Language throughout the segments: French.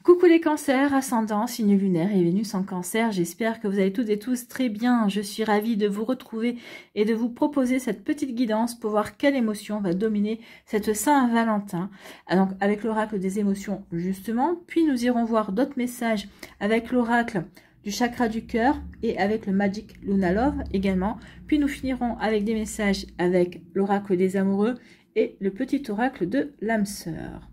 Coucou les cancers, ascendant, signe lunaire et Vénus en cancer, j'espère que vous allez toutes et tous très bien. Je suis ravie de vous retrouver et de vous proposer cette petite guidance pour voir quelle émotion va dominer cette Saint-Valentin. Donc avec l'oracle des émotions justement, puis nous irons voir d'autres messages avec l'oracle du chakra du cœur et avec le Magic Luna Love également. Puis nous finirons avec des messages avec l'oracle des amoureux et le petit oracle de l'âme sœur.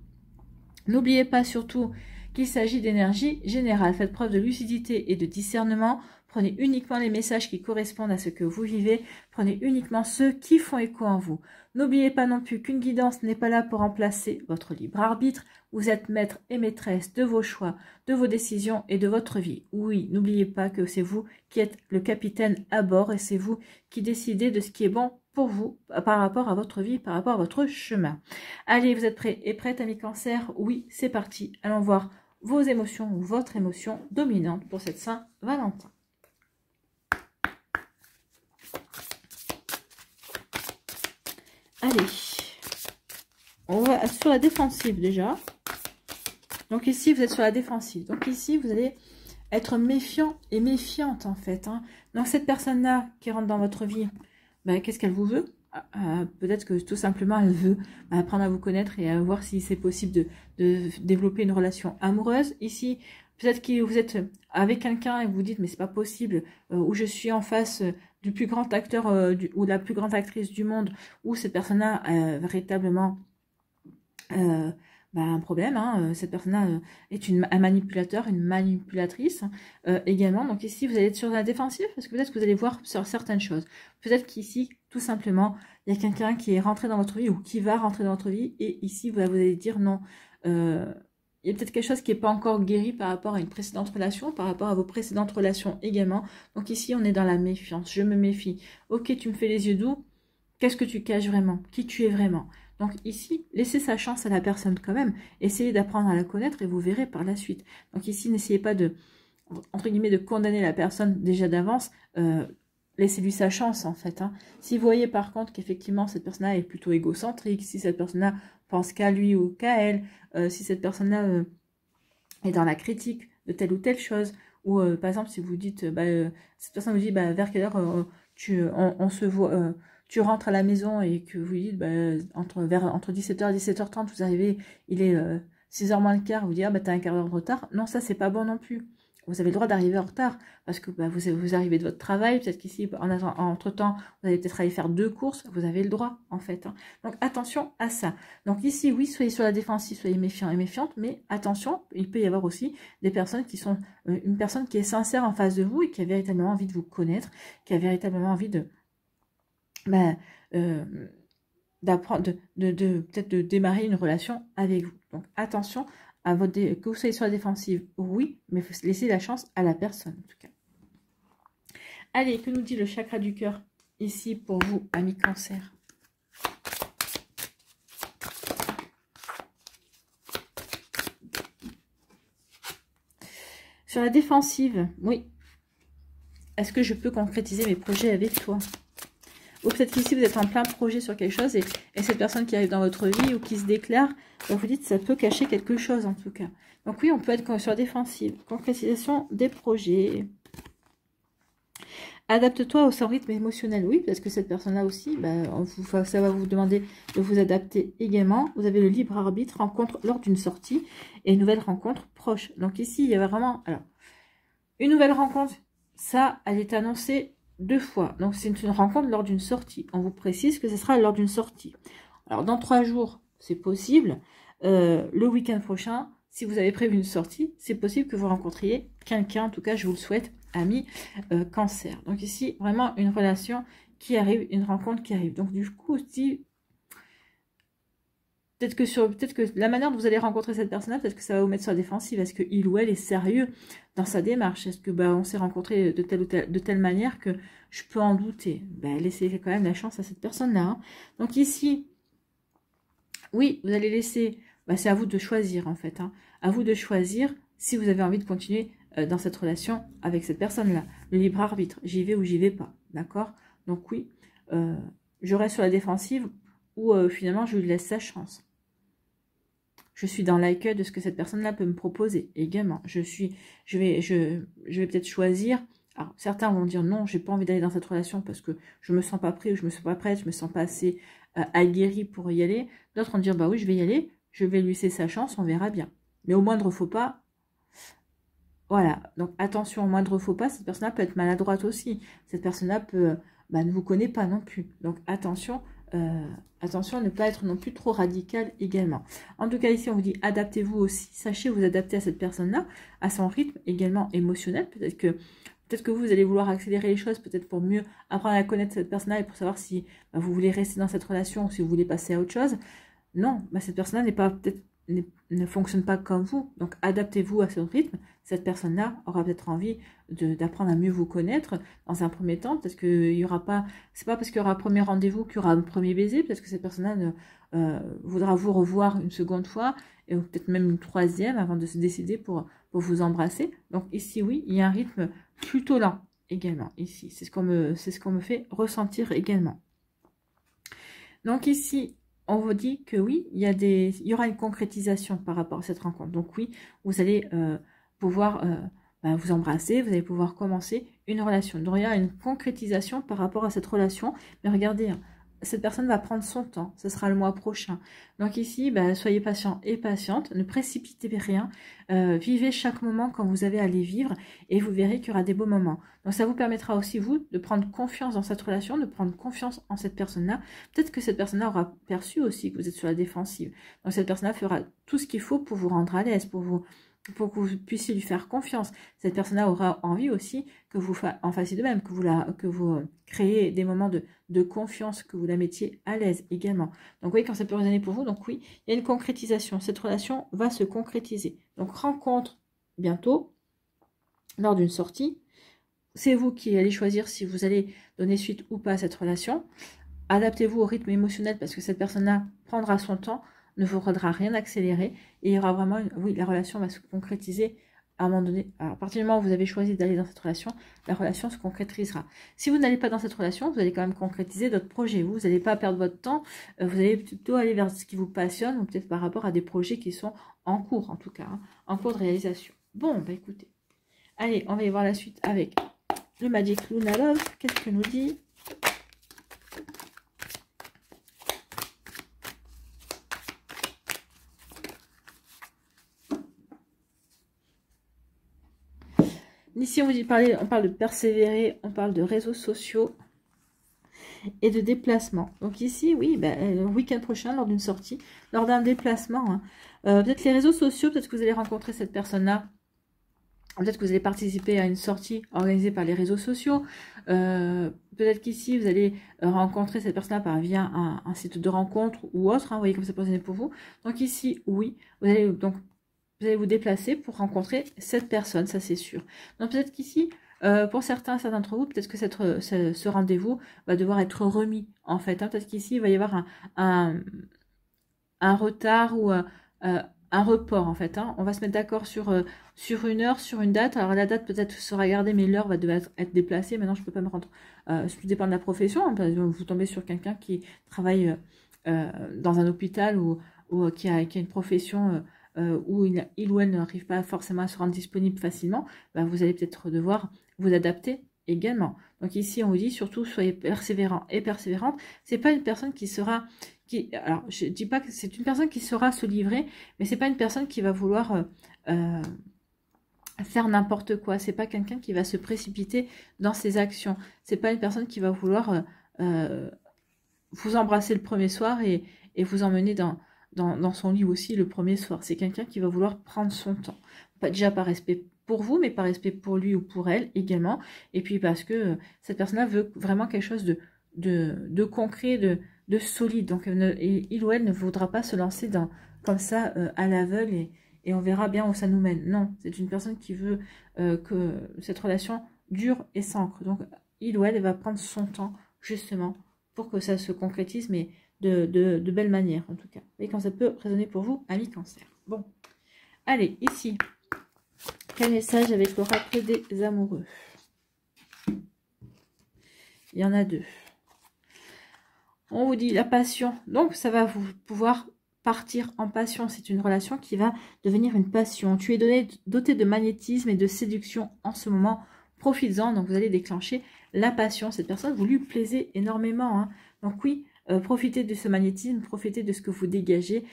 N'oubliez pas surtout qu'il s'agit d'énergie générale. Faites preuve de lucidité et de discernement. Prenez uniquement les messages qui correspondent à ce que vous vivez. Prenez uniquement ceux qui font écho en vous. N'oubliez pas non plus qu'une guidance n'est pas là pour remplacer votre libre arbitre. Vous êtes maître et maîtresse de vos choix, de vos décisions et de votre vie. Oui, n'oubliez pas que c'est vous qui êtes le capitaine à bord et c'est vous qui décidez de ce qui est bon pour vous par rapport à votre vie, par rapport à votre chemin. Allez, vous êtes prêts et prêtes, amis cancer? Oui, c'est parti. Allons voir vos émotions ou votre émotion dominante pour cette Saint-Valentin. Allez, on va sur la défensive déjà. Donc ici, vous êtes sur la défensive. Donc ici, vous allez être méfiant et méfiante en fait. Donc cette personne-là qui rentre dans votre vie, qu'est-ce qu'elle vous veut? Peut-être que tout simplement elle veut apprendre à vous connaître et à voir si c'est possible de développer une relation amoureuse. Ici, peut-être que vous êtes avec quelqu'un et vous vous dites mais c'est pas possible, ou je suis en face du plus grand acteur ou de la plus grande actrice du monde, où cette personne-là a véritablement un problème, cette personne-là est un manipulateur, une manipulatrice également. Donc ici, vous allez être sur la défensive parce que peut-être que vous allez voir sur certaines choses. Peut-être qu'ici, tout simplement, il y a quelqu'un qui est rentré dans votre vie ou qui va rentrer dans votre vie et ici, vous allez dire non. Il y a peut-être quelque chose qui n'est pas encore guéri par rapport à une précédente relation, par rapport à vos précédentes relations également. Donc ici, on est dans la méfiance. Je me méfie. Ok, tu me fais les yeux doux. Qu'est-ce que tu caches vraiment? Qui tu es vraiment? Donc ici, laissez sa chance à la personne quand même. Essayez d'apprendre à la connaître et vous verrez par la suite. Donc ici, n'essayez pas de, entre guillemets, de condamner la personne déjà d'avance. Laissez-lui sa chance en fait. Si vous voyez par contre qu'effectivement cette personne-là est plutôt égocentrique, si cette personne-là pense qu'à lui ou qu'à elle, si cette personne-là est dans la critique de telle ou telle chose, ou par exemple si vous dites, cette personne vous dit vers quelle heure on se voit... tu rentres à la maison et que vous dites entre 17h et 17h30 vous arrivez, il est 6h moins le quart, vous dites t'as un quart d'heure de retard. Non, ça c'est pas bon non plus. Vous avez le droit d'arriver en retard parce que vous arrivez de votre travail, peut-être qu'ici entre temps vous allez peut-être aller faire 2 courses, vous avez le droit en fait. Donc attention à ça. Donc ici oui, soyez sur la défensive, soyez méfiants et méfiantes, mais attention, il peut y avoir aussi des personnes qui sont une personne qui est sincère en face de vous et qui a véritablement envie de vous connaître, qui a véritablement envie de d'apprendre, peut-être de démarrer une relation avec vous. Donc attention à que vous soyez sur la défensive, oui, mais il faut laisser la chance à la personne en tout cas. Allez, que nous dit le chakra du cœur ici pour vous, amis cancer? Sur la défensive, oui. Est-ce que je peux concrétiser mes projets avec toi? Ou peut-être qu'ici, vous êtes en plein projet sur quelque chose et cette personne qui arrive dans votre vie ou qui se déclare, vous dites ça peut cacher quelque chose en tout cas. Donc oui, on peut être sur la défensive. Concrétisation des projets. Adapte-toi au rythme émotionnel. Oui, parce que cette personne-là aussi, ça va vous demander de vous adapter également. Vous avez le libre arbitre, rencontre lors d'une sortie et nouvelle rencontre proche. Donc ici, il y a vraiment... Alors, une nouvelle rencontre, ça, elle est annoncée 2 fois. Donc, c'est une rencontre lors d'une sortie. On vous précise que ce sera lors d'une sortie. Alors, dans 3 jours, c'est possible. Le week-end prochain, si vous avez prévu une sortie, c'est possible que vous rencontriez quelqu'un. En tout cas, je vous le souhaite, ami cancer. Donc ici, vraiment une relation qui arrive, une rencontre qui arrive. Donc, du coup, si... Peut-être que la manière dont vous allez rencontrer cette personne-là, peut-être que ça va vous mettre sur la défensive. Est-ce qu'il ou elle est sérieux dans sa démarche? Est-ce que on s'est rencontré de telle manière que je peux en douter? Laissez quand même la chance à cette personne-là. Donc ici, oui, vous allez laisser... c'est à vous de choisir en fait. À vous de choisir si vous avez envie de continuer dans cette relation avec cette personne-là. Le libre arbitre, j'y vais ou j'y vais pas. D'accord? Donc oui, je reste sur la défensive ou finalement je lui laisse sa chance. je suis dans l'accueil de ce que cette personne-là peut me proposer également. Je vais peut-être choisir. Alors, certains vont dire non, j'ai pas envie d'aller dans cette relation parce que je me sens pas prêt ou je me sens pas prête, je me sens pas assez aguerrie pour y aller. D'autres vont dire bah oui, je vais y aller, je vais lui laisser sa chance, on verra bien. Mais au moindre faux pas, voilà. Donc attention, au moindre faux pas, cette personne-là peut être maladroite aussi. Cette personne-là peut ne vous connaît pas non plus. Donc attention. Attention à ne pas être non plus trop radical également. En tout cas, ici, on vous dit adaptez-vous aussi. Sachez vous adapter à cette personne-là, à son rythme également émotionnel. Peut-être que vous allez vouloir accélérer les choses, peut-être pour mieux apprendre à connaître cette personne-là et pour savoir si vous voulez rester dans cette relation ou si vous voulez passer à autre chose. Non, cette personne-là ne fonctionne pas comme vous. Donc, adaptez-vous à son rythme. Cette personne-là aura peut-être envie d'apprendre à mieux vous connaître dans un premier temps. Peut-être qu'il y aura pas... C'est pas parce qu'il y aura un premier rendez-vous qu'il y aura un premier baiser. Peut-être que cette personne-là voudra vous revoir une seconde fois et peut-être même une troisième avant de se décider pour vous embrasser. Donc, ici, oui, il y a un rythme plutôt lent également. Ici, c'est ce qu'on me fait ressentir également. Donc, ici... on vous dit que oui, il y aura une concrétisation par rapport à cette rencontre. Donc oui, vous allez pouvoir vous embrasser, vous allez pouvoir commencer une relation. Donc il y a une concrétisation par rapport à cette relation. Mais regardez, hein, cette personne va prendre son temps, ce sera le mois prochain. Donc ici, soyez patient et patiente, ne précipitez rien, vivez chaque moment quand vous avez à les vivre et vous verrez qu'il y aura des beaux moments. Donc ça vous permettra aussi, vous, de prendre confiance dans cette relation, de prendre confiance en cette personne-là. Peut-être que cette personne-là aura perçu aussi que vous êtes sur la défensive. Donc cette personne-là fera tout ce qu'il faut pour vous rendre à l'aise, pour que vous puissiez lui faire confiance. Cette personne-là aura envie aussi que vous en fassiez de même, que vous créez des moments de confiance, que vous la mettiez à l'aise également. Donc, vous voyez, quand ça peut résonner pour vous, donc oui, il y a une concrétisation. Cette relation va se concrétiser. Donc, rencontre bientôt, lors d'une sortie. C'est vous qui allez choisir si vous allez donner suite ou pas à cette relation. Adaptez-vous au rythme émotionnel parce que cette personne-là prendra son temps, ne vous faudra rien accélérer et il y aura vraiment, oui, la relation va se concrétiser à un moment donné. Alors, à partir du moment où vous avez choisi d'aller dans cette relation, la relation se concrétisera. Si vous n'allez pas dans cette relation, vous allez quand même concrétiser d'autres projets. Vous n'allez pas perdre votre temps, vous allez plutôt aller vers ce qui vous passionne ou peut-être par rapport à des projets qui sont en cours, en tout cas, hein, en cours de réalisation. Bon, écoutez, allez, on va y voir la suite avec le Magic Luna Love. Qu'est-ce que nous dit ? Ici, on parle de persévérer, on parle de réseaux sociaux et de déplacement. Donc ici, oui, le week-end prochain, lors d'une sortie, lors d'un déplacement, hein, peut-être les réseaux sociaux, peut-être que vous allez rencontrer cette personne-là, peut-être que vous allez participer à une sortie organisée par les réseaux sociaux, peut-être qu'ici, vous allez rencontrer cette personne-là via un site de rencontre ou autre, hein, vous voyez comme ça peut pour vous. Donc ici, oui, vous allez vous déplacer pour rencontrer cette personne, ça c'est sûr. Donc peut-être qu'ici, pour certains d'entre vous, peut-être que ce rendez-vous va devoir être remis, en fait. Hein. Peut-être qu'ici, il va y avoir un retard ou un report, en fait. Hein. On va se mettre d'accord sur une heure, sur une date. Alors la date peut-être sera gardée, mais l'heure va devoir être déplacée. Maintenant, je ne peux pas me rendre... ça dépend de la profession. Hein. Par exemple, vous tombez sur quelqu'un qui travaille dans un hôpital ou qui a une profession... où il ou elle n'arrive pas forcément à se rendre disponible facilement, vous allez peut-être devoir vous adapter également. Donc ici, on vous dit surtout, soyez persévérant et persévérante. C'est pas une personne alors, je dis pas que c'est une personne qui saura se livrer, mais c'est pas une personne qui va vouloir faire n'importe quoi. C'est pas quelqu'un qui va se précipiter dans ses actions. C'est pas une personne qui va vouloir vous embrasser le premier soir et vous emmener dans son lit aussi le premier soir. C'est quelqu'un qui va vouloir prendre son temps. Déjà par respect pour vous, mais par respect pour lui ou pour elle également. Et puis parce que cette personne-là veut vraiment quelque chose de concret, de solide. Donc il ou elle ne voudra pas se lancer comme ça à l'aveugle et on verra bien où ça nous mène. Non, c'est une personne qui veut que cette relation dure et s'ancre. Donc il ou elle va prendre son temps justement pour que ça se concrétise, mais de belle manière en tout cas. Et quand ça peut résonner pour vous, amis Cancer. Bon, allez, ici, quel message avec l'oracle des amoureux? Il y en a deux. On vous dit la passion, donc ça va vous pouvoir partir en passion. C'est une relation qui va devenir une passion. Tu es doté de magnétisme et de séduction en ce moment. Profites-en, donc vous allez déclencher la passion. Cette personne, vous lui plaisez énormément. Hein. Donc oui, profitez de ce magnétisme, profitez de ce que vous dégagez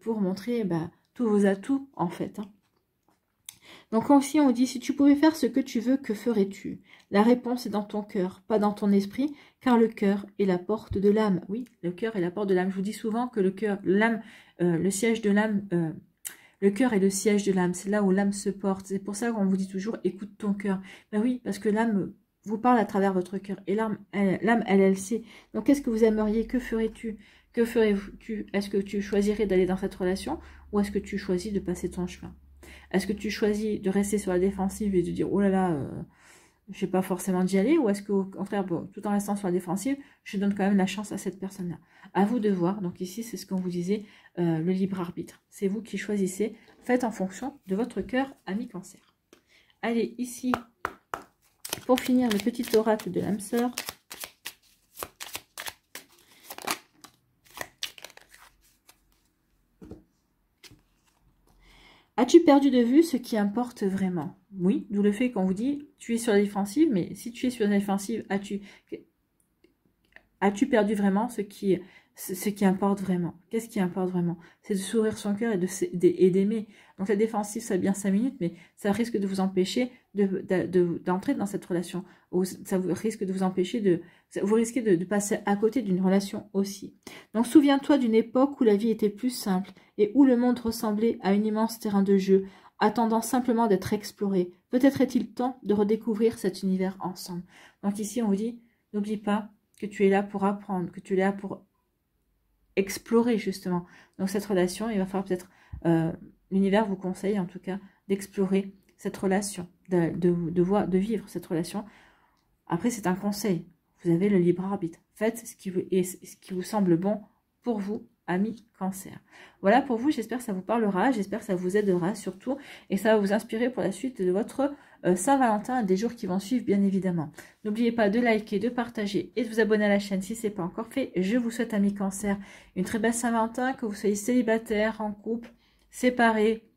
pour montrer tous vos atouts en fait. Hein. Donc aussi on dit, si tu pouvais faire ce que tu veux, que ferais-tu? La réponse est dans ton cœur, pas dans ton esprit, car le cœur est la porte de l'âme. Oui, le cœur est la porte de l'âme. Je vous dis souvent que le cœur, l'âme, le siège de l'âme, le cœur est le siège de l'âme. C'est là où l'âme se porte. C'est pour ça qu'on vous dit toujours, écoute ton cœur. Ben oui, parce que l'âme vous parle à travers votre cœur. Et l'âme, elle sait. Donc qu'est-ce que vous aimeriez? Que ferais-tu? Que ferais-tu? Est-ce que tu choisirais d'aller dans cette relation ou est-ce que tu choisis de passer ton chemin? Est-ce que tu choisis de rester sur la défensive et de dire, oh là là, je n'ai pas forcément d'y aller, ou est-ce qu'au contraire, bon, tout en restant sur la défensive, je donne quand même la chance à cette personne-là? À vous de voir. Donc ici, c'est ce qu'on vous disait, le libre arbitre. C'est vous qui choisissez. Faites en fonction de votre cœur, ami Cancer. Allez, ici, pour finir, le petit oracle de l'âme sœur. As-tu perdu de vue ce qui importe vraiment? Oui, d'où le fait qu'on vous dit, tu es sur la défensive, mais si tu es sur la défensive, as-tu perdu vraiment ce qui importe vraiment? Qu'est-ce qui importe vraiment? C'est de s'ouvrir son cœur et d'aimer. Donc la défensive, ça bien 5 minutes, mais ça risque de vous empêcher d'entrer dans cette relation. Ou ça vous risque de vous empêcher vous risquez de passer à côté d'une relation aussi. Donc souviens-toi d'une époque où la vie était plus simple et où le monde ressemblait à un immense terrain de jeu, attendant simplement d'être exploré. Peut-être est-il temps de redécouvrir cet univers ensemble. Donc ici, on vous dit, n'oublie pas que tu es là pour apprendre, que tu es là pour explorer justement. Donc cette relation, il va falloir peut-être, l'univers vous conseille en tout cas d'explorer cette relation, de vivre cette relation. Après, c'est un conseil. Vous avez le libre arbitre. Faites ce qui vous semble bon pour vous, amis Cancer. Voilà pour vous, j'espère que ça vous parlera, j'espère que ça vous aidera surtout et que ça va vous inspirer pour la suite de votre Saint-Valentin et des jours qui vont suivre bien évidemment. N'oubliez pas de liker, de partager et de vous abonner à la chaîne si ce n'est pas encore fait. Je vous souhaite, amis Cancer, une très belle Saint-Valentin, que vous soyez célibataire, en couple, séparés,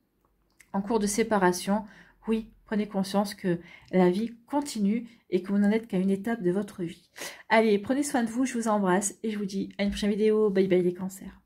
en cours de séparation. Oui, prenez conscience que la vie continue et que vous n'en êtes qu'à une étape de votre vie. Allez, prenez soin de vous, je vous embrasse et je vous dis à une prochaine vidéo. Bye bye les cancers.